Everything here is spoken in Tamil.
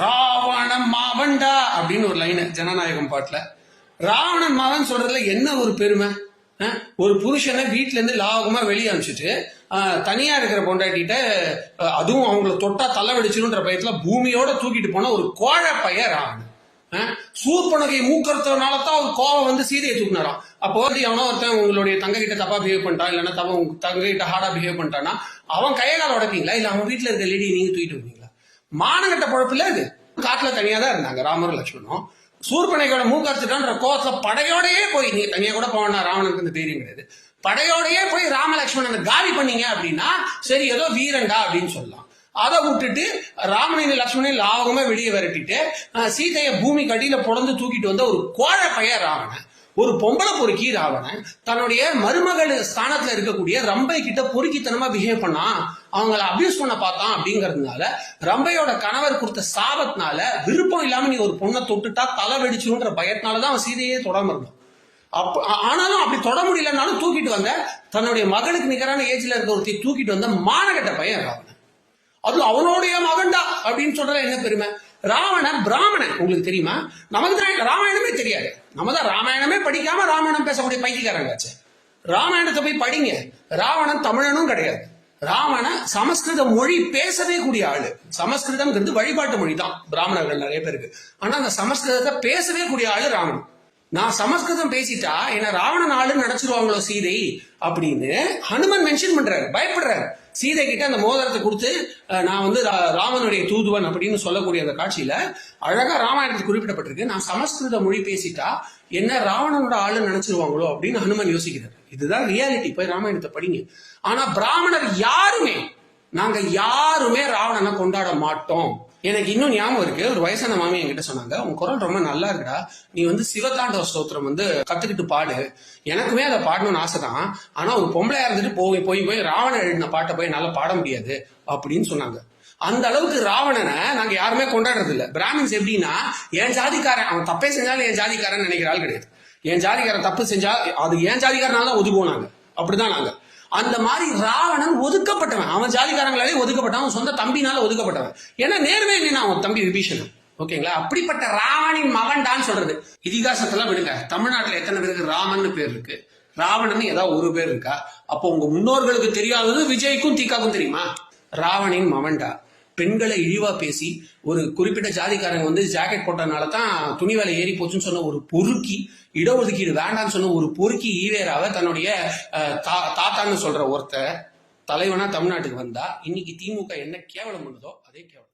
ராவணன் மாவன்டா அப்படின்னு ஒரு லைன் ஜனநாயகம் பாட்டுல. ராவணன் மாவன் சொல்றதுல என்ன ஒரு பெருமை? ஒரு புருஷனை வீட்டுல இருந்து லாபகமா வெளியே அனுப்பிச்சிட்டு தனியா இருக்கிற பொண்டாட்டிட்ட, அதுவும் அவங்கள தொட்டா தலை வெடிச்சிருன்ற பயத்துல பூமியோட தூக்கிட்டு போன ஒரு கோழை பையன் ராவணன். சூர்பனகை மூக்கறதுனாலதான் ஒரு கோவம் வந்து சீதையை தூக்கினாராம். அப்போ எவனோ ஒருத்தன் உங்களுடைய தங்க கிட்ட தப்பா பிஹேவ் பண்ணிட்டான், இல்லைன்னா தங்க கிட்ட ஹார்டா பிஹேவ் பண்ணிட்டான்னா அவன் கையால உடைப்பீங்களா? இல்ல அவன் வீட்டுல இருக்க லேடி நீங்க தூக்கிட்டு வருவீங்களா? மானகட்ட பொழப்புல இது. காட்டுல தனியா தான் இருந்தாங்க ராமரும் லட்சுமணும். சூர்பனகையோட மூக்கறுத்துட்டான்ற கோவத்துல படையோடையே போய், நீங்க தனியா கூட போனா ராவணனுக்கு இந்த தைரியம் கிடையாது, படையோடையே போய் ராமலட்சுமணன் காலி பண்ணீங்க அப்படின்னா சரி ஏதோ வீரண்டா அப்படின்னு சொல்லலாம். அதை விட்டுட்டு ராமனையும் லட்சுமணையும் லாவகமா வெளியே விரட்டிட்டு சீதையை பூமி கடியில புடந்து தூக்கிட்டு வந்த ஒரு கோழை பையன் ராவணன், ஒரு பொம்பளை பொறுக்கி ராவணன் தன்னுடைய மருமகள் ஸ்தானத்துல இருக்கக்கூடிய ரம்பை கிட்ட பொறுக்கித்தனமா பிஹேவ் பண்ணா, அவங்கள அபியூஸ் பண்ண பார்த்தான் அப்படிங்கறதுனால ரம்பையோட கணவர் கொடுத்த சாபத்தினால விருப்பம் இல்லாம நீ ஒரு பொண்ணை தொட்டுட்டா தலை வெடிச்சுன்ற பயத்தினாலதான் அவன் சீதையே தொடாம இருந்தான். ஆனாலும் அப்படி தொட முடியலன்னாலும் தூக்கிட்டு வந்த தன்னுடைய மகளுக்கு நிகரான ஏஜ்ல இருக்க ஒருத்தி தூக்கிட்டு வந்த மானகட்ட பையன் ராவணன். அது அவனுடைய மகன்டா அப்படின்னு சொல்ற என்ன பெருமை? ராவணன் பிராமணன், உங்களுக்கு தெரியுமா? நமக்கு தான் ராமாயணமே தெரியாது. நம்ம தான் ராமாயணமே படிக்காம ராமாயணம் பேசக்கூடிய பைத்தியக்காரங்காச்சு. ராமாயணத்தை போய் படிங்க. ராவணன் தமிழனும் கிடையாது. ராவண சமஸ்கிருத மொழி பேசவே கூடிய ஆளு. சமஸ்கிருதம்ங்கிறது வழிபாட்டு மொழி தான் பிராமணர்கள் நிறைய பேருக்கு. ஆனா அந்த சமஸ்கிருதத்தை பேசவே கூடிய ஆளு ராவணன். நான் சமஸ்கிருதம் பேசிட்டா என்ன ராவணன் ஆளுன்னு நினைச்சிருவாங்களோ சீதை அப்படின்னு ஹனுமன் மென்ஷன் பண்றாரு, பயப்படுறாரு. சீதை கிட்ட அந்த மோதிரத்தை கொடுத்து நான் வந்து ராமனுடைய தூதுவன் அப்படின்னு சொல்லக்கூடிய அந்த காட்சியில அழகா ராமாயணத்தில் குறிப்பிடப்பட்டிருக்கு, நான் சமஸ்கிருத மொழி பேசிட்டா என்ன ராவணனோட ஆளுன்னு நினைச்சிருவாங்களோ அப்படின்னு ஹனுமன் யோசிக்கிறார். இதுதான் ரியாலிட்டி. போய் ராமாயணத்தை படிங்க. ஆனா பிராமணர் யாருமே, நாங்க யாருமே ராவணனை கொண்டாட மாட்டோம். எனக்கு இன்னும் ஞாபகம் இருக்கு, ஒரு வயசான மாமி என்கிட்ட சொன்னாங்க, உன் குரல் ரொம்ப நல்லா இருக்குடா, நீ வந்து சிவதாண்டவ ஸ்தோத்திரம் வந்து கத்துக்கிட்டு பாடு. எனக்குமே அதை பாடணும்னு ஆசைதான், ஆனா ஒரு பொம்பளையா இருந்துட்டு போய் போய் போய் ராவணன் எழுதின பாட்டை போய் நல்லா பாட முடியாது அப்படின்னு சொன்னாங்க. அந்த அளவுக்கு ராவணனை நாங்க யாருமே கொண்டாடுறது இல்ல. பிராமின்ஸ் எப்படின்னா, என் ஜாதிக்காரன் அவன் தப்பே செஞ்சாலும் என் ஜாதிக்காரன் நினைக்கிற ஆள் கிடையாது. என் ஜாதிக்காரன் தப்பு செஞ்சா அது என் ஜாதிக்காரனால தான் ஒதுக்குவோம் நாங்க. அப்படிதான் நாங்க. அந்த மாதிரி ராவணன் ஒதுக்கப்பட்டவன், அவன் ஜாதிகாரங்களாலே ஒதுக்கப்பட்டவன், அவன் சொந்த தம்பினால ஒதுக்கப்பட்டவன். ஏன்னா நேர்வே இல்லைன்னா அவன் தம்பி விபீஷணன். ஓகேங்களா? அப்படிப்பட்ட ராவணின் மகன்டான்னு சொல்றது. இதிகாசத்தெல்லாம் விடுங்க, தமிழ்நாட்டுல எத்தனை பேருக்கு ராமன் பேர் இருக்கு? ராவணன் ஏதாவது ஒரு பேர் இருக்கா? அப்போ உங்க முன்னோர்களுக்கு தெரியாதது விஜய்க்கும் தீக்காக்கும் தெரியுமா? ராவணின் மவன்டா. பெண்களை இழிவா பேசி ஒரு குறிப்பிட்ட ஜாதிக்காரங்க வந்து ஜாக்கெட் போட்டதுனால தான் துணி வேலை ஏறி போச்சுன்னு சொன்ன ஒரு பொறுக்கி, இடஒதுக்கீடு வேண்டாம்னு சொன்ன ஒரு பொறுக்கி ஈவேராவை தன்னுடைய தாத்தான்னு சொல்ற ஒருத்தர் தலைவனா தமிழ்நாட்டுக்கு வந்தா இன்னைக்கு திமுக என்ன கேவலம் பண்ணுதோ அதே கேவலம்.